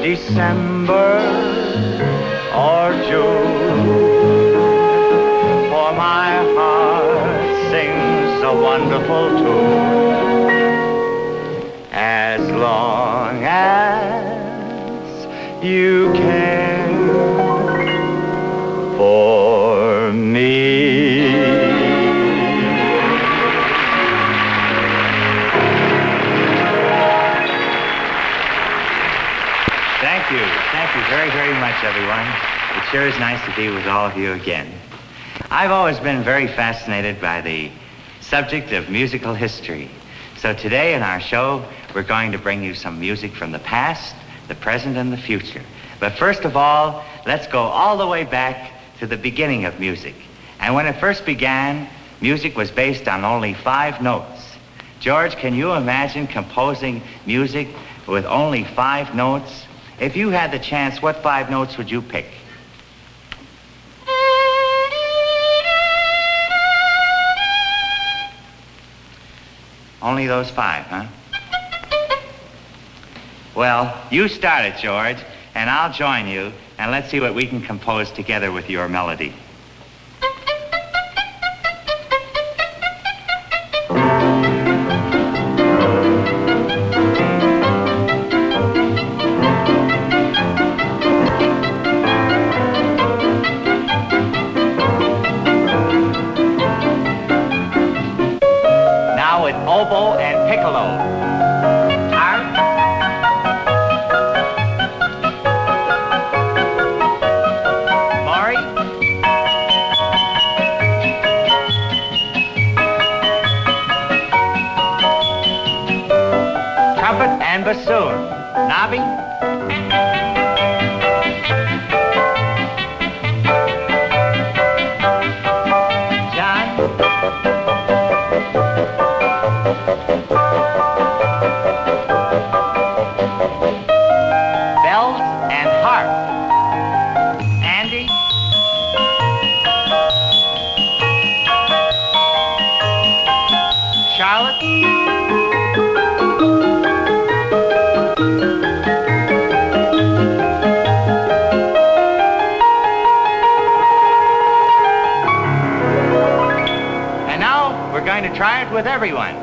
December or June, for my heart sings a wonderful tune. As long as you care for me. Thank you very, very much, everyone. It sure is nice to be with all of you again. I've always been very fascinated by the subject of musical history. So today in our show, we're going to bring you some music from the past, the present, and the future. But first of all, let's go all the way back to the beginning of music. And when it first began, music was based on only 5 notes. George, can you imagine composing music with only 5 notes? If you had the chance, what 5 notes would you pick? Only those 5, huh? Well, you start it, George, and I'll join you, and let's see what we can compose together with your melody. Oboe and piccolo. Harp. Maury. Trumpet and bassoon. Nobby. Bells and harp. Andy. Charlotte. And now we're going to try it with everyone.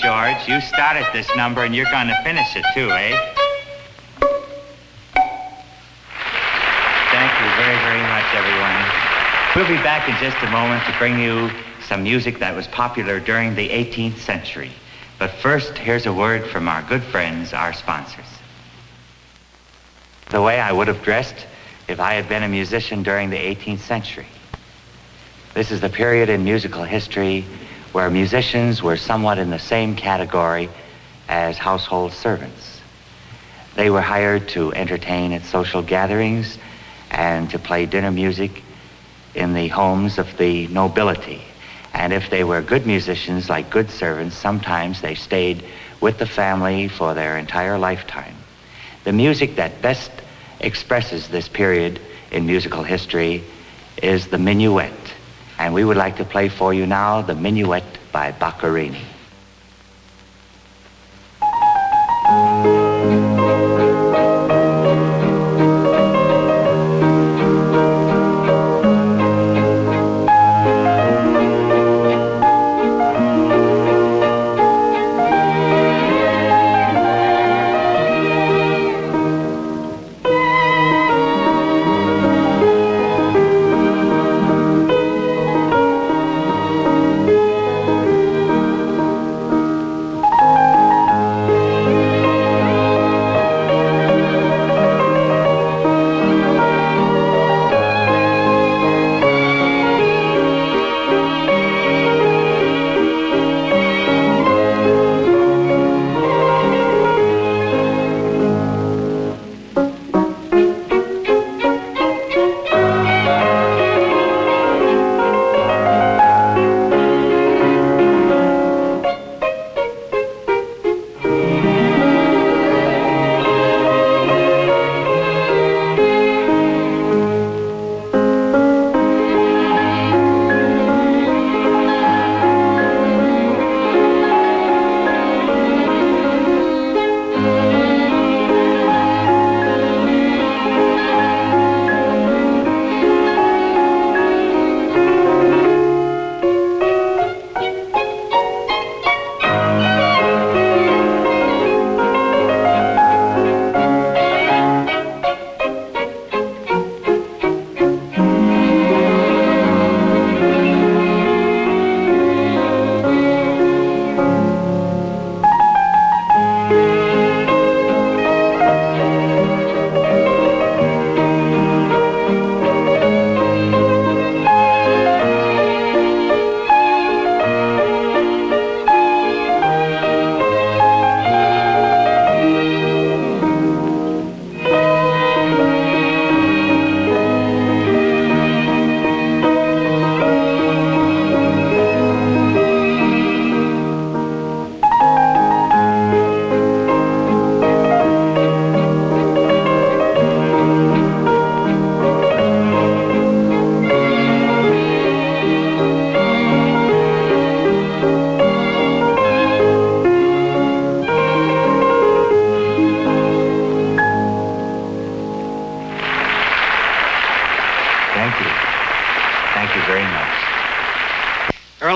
George, you started this number and you're going to finish it too, eh? Thank you very, very much, everyone. We'll be back in just a moment to bring you some music that was popular during the 18th century. But first, here's a word from our good friends, our sponsors. The way I would have dressed if I had been a musician during the 18th century. This is the period in musical history where musicians were somewhat in the same category as household servants. They were hired to entertain at social gatherings and to play dinner music in the homes of the nobility. And if they were good musicians, like good servants, sometimes they stayed with the family for their entire lifetime. The music that best expresses this period in musical history is the minuet. And we would like to play for you now the Minuet by Boccherini.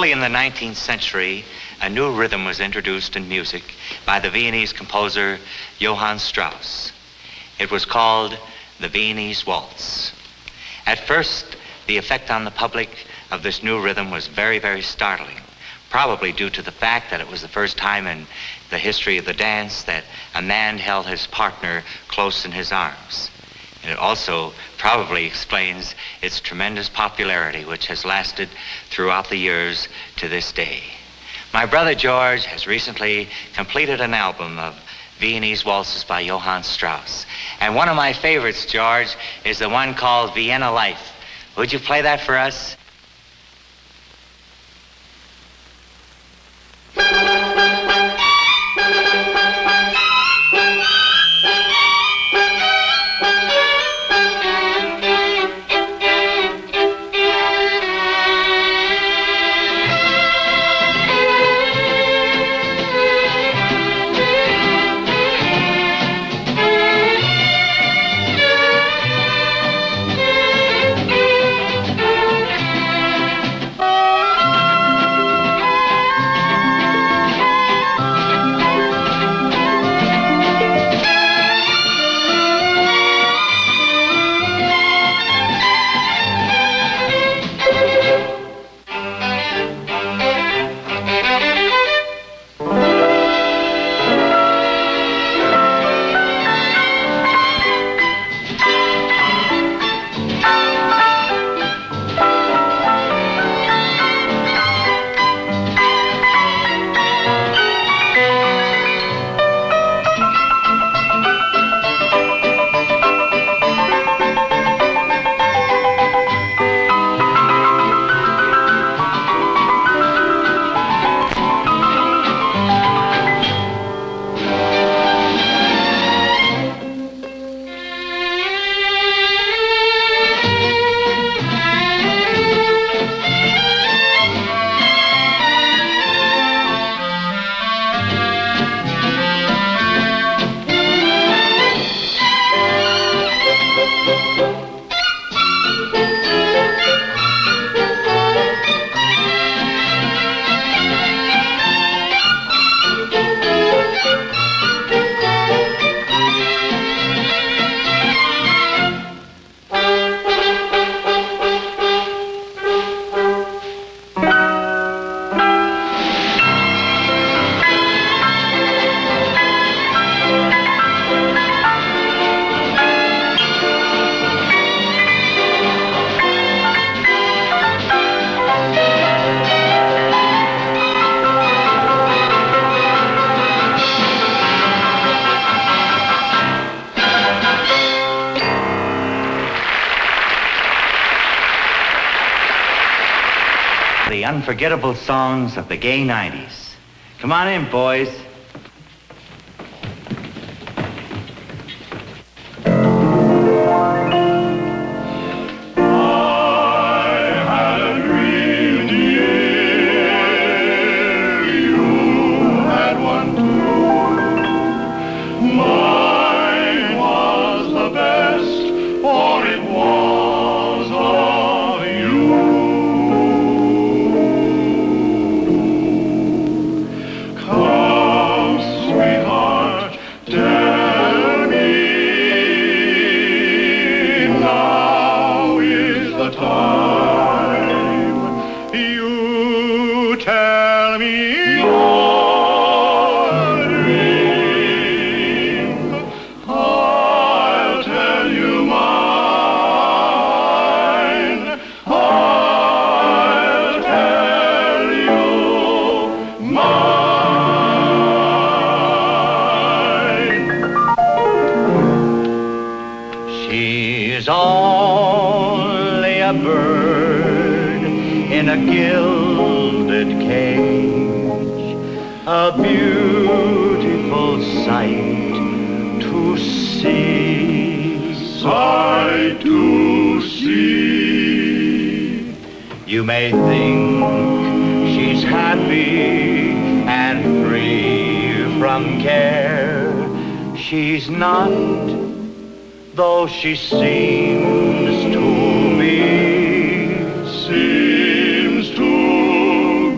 Early in the 19th century, a new rhythm was introduced in music by the Viennese composer Johann Strauss. It was called the Viennese Waltz. At first, the effect on the public of this new rhythm was very, very startling, probably due to the fact that it was the first time in the history of the dance that a man held his partner close in his arms. And it also probably explains its tremendous popularity, which has lasted throughout the years to this day. My brother George has recently completed an album of Viennese waltzes by Johann Strauss. And one of my favorites, George, is the one called Vienna Life. Would you play that for us? The unforgettable songs of the gay 90s. Come on in, boys. She's only a bird in a gilded cage, a beautiful sight to see. Sight to see. You may think she's happy and free from care. She's not, though she seems to be. Seems to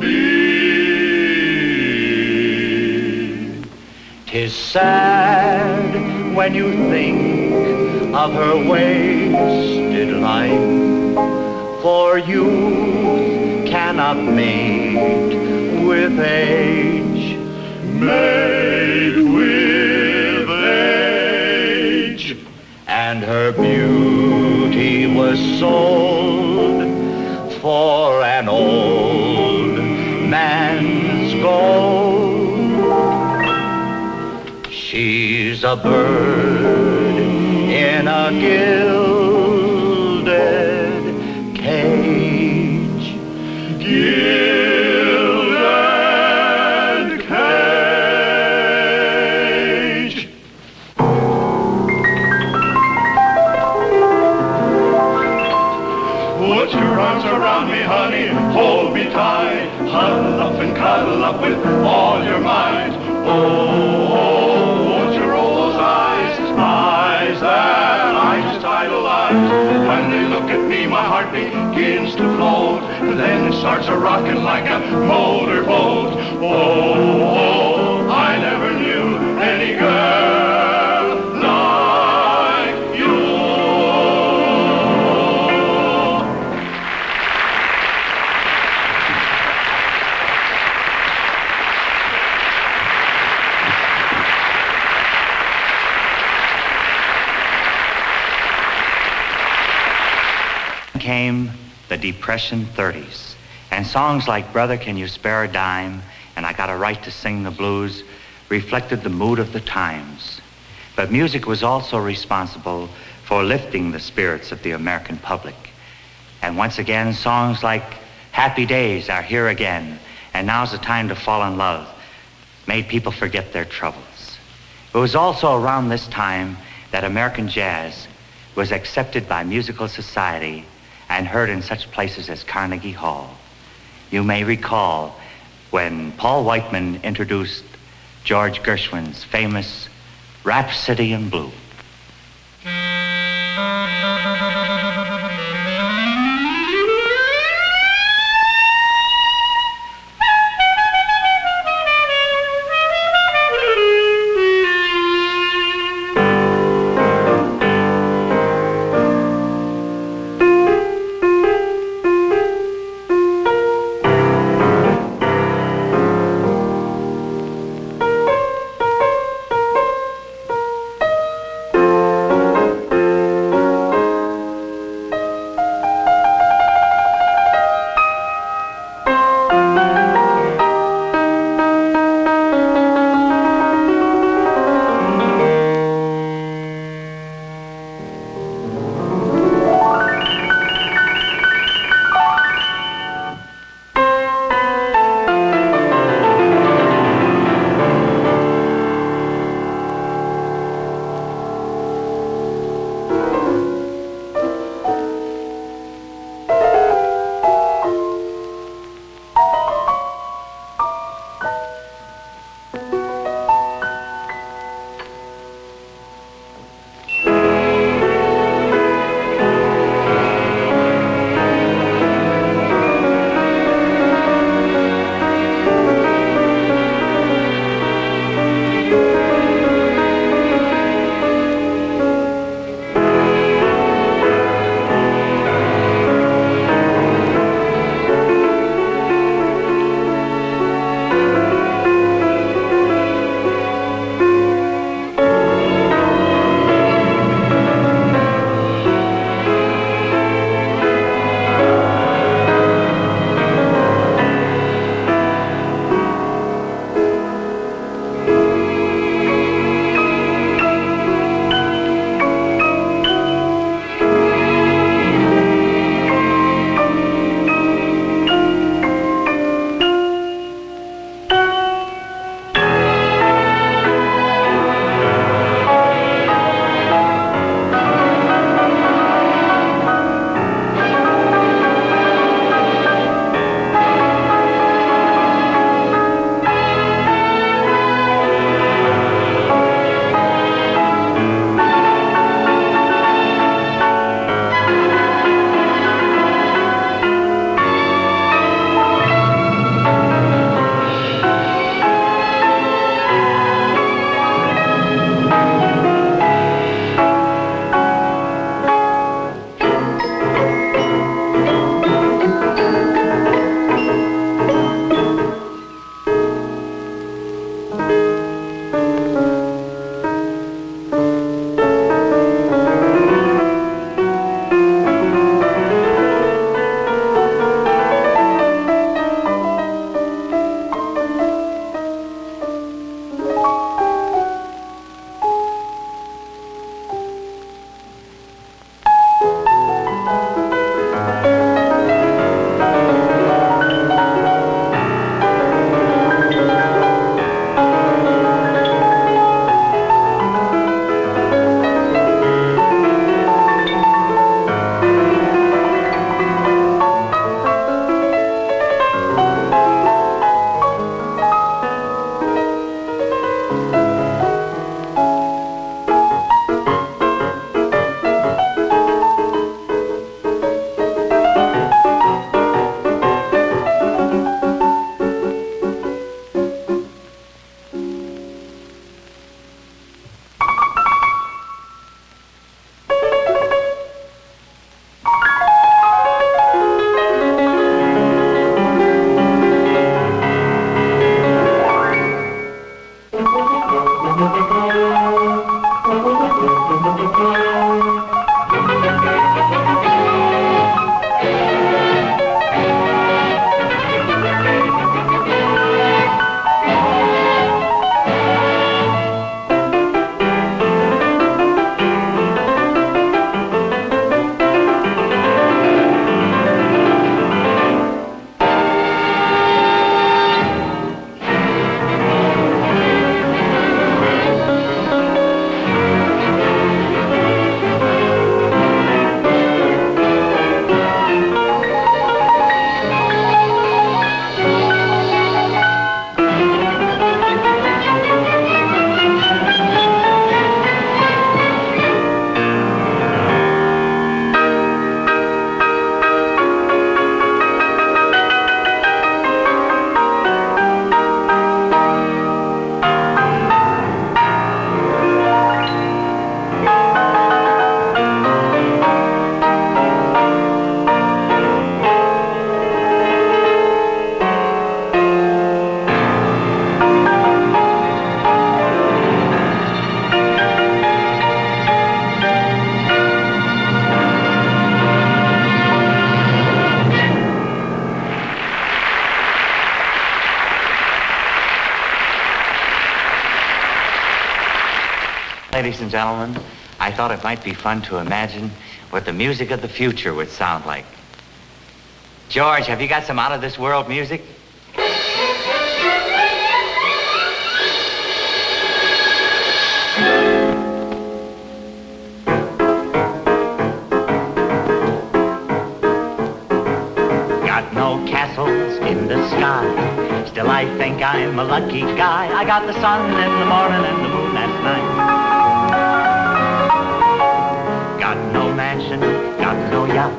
sad when you think of her wasted life, for youth cannot mate with age, mate with age. And her beauty was sold for an old man's gold. She's a bird in a gilded cage. Gilded cage. Put your arms around me, honey, hold me tight. Huddle up and cuddle up with all your might. Oh, won't you roll those eyes, eyes that I just idolize. When they look at me, my heart begins to float, and then it starts a-rocking like a motorboat. Oh, I never knew any girl like you. Came the Depression 30s, and songs like Brother Can You Spare a Dime and I Got a Right to Sing the Blues reflected the mood of the times. But music was also responsible for lifting the spirits of the American public. And once again, songs like Happy Days Are Here Again and Now's the Time to Fall in Love made people forget their troubles. It was also around this time that American jazz was accepted by musical society and heard in such places as Carnegie Hall. You may recall when Paul Whiteman introduced George Gershwin's famous Rhapsody in Blue. Ladies and gentlemen, I thought it might be fun to imagine what the music of the future would sound like. George, have you got some out-of-this-world music? Got no castles in the sky, still I think I'm a lucky guy. I got the sun in the morning and the moon at night. Got no mansion, got no yacht,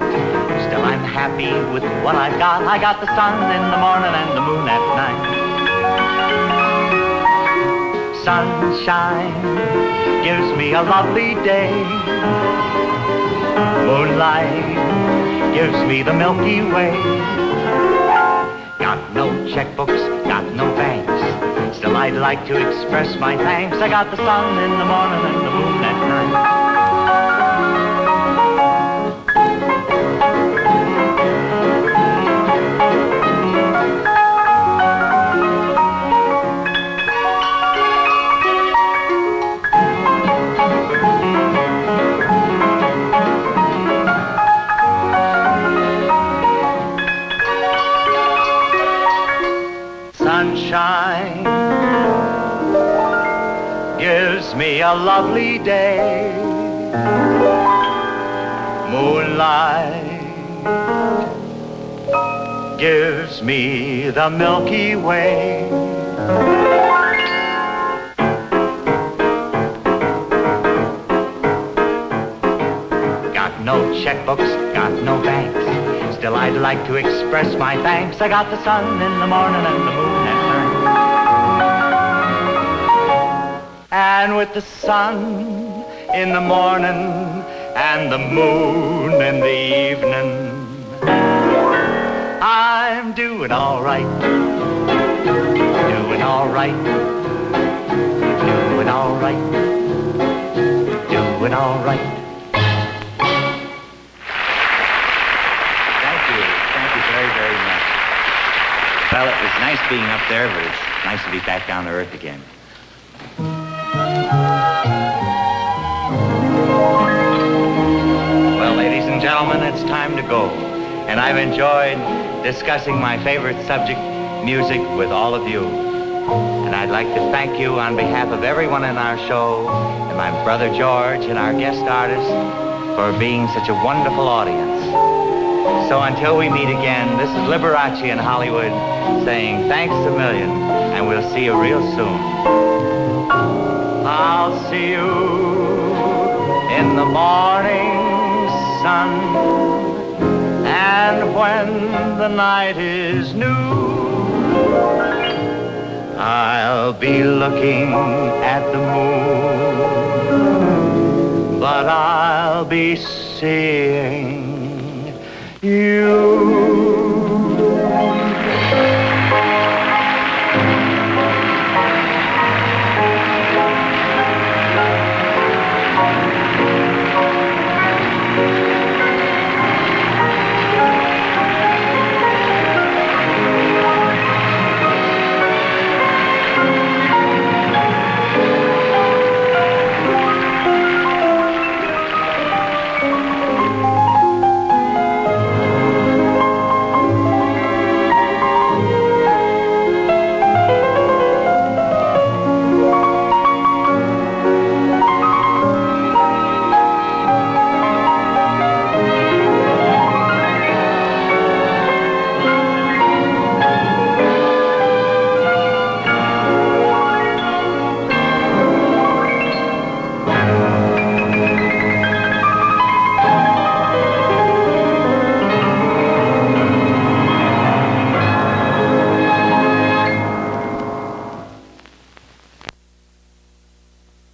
still I'm happy with what I've got. I got the sun in the morning and the moon at night. Sunshine gives me a lovely day. Moonlight gives me the Milky Way. Got no checkbooks, got no banks, still I'd like to express my thanks. I got the sun in the morning and the moon at night. Sunshine gives me a lovely day. Moonlight gives me the Milky Way. Got no checkbooks, got no banks, still I'd like to express my thanks. I got the sun in the morning and the moon at night. And with the sun in the morning and the moon in the evening, I'm doing all right, doing all right, doing all right, doing all right. Thank you very, very much. Well, it was nice being up there, but it's nice to be back down to earth again. Well, ladies and gentlemen, it's time to go. And I've enjoyed discussing my favorite subject, music, with all of you. And I'd like to thank you on behalf of everyone in our show, and my brother George and our guest artists, for being such a wonderful audience. So until we meet again, this is Liberace in Hollywood saying thanks a million, and we'll see you real soon. I'll see you in the morning sun, and when the night is new, I'll be looking at the moon, but I'll be seeing you.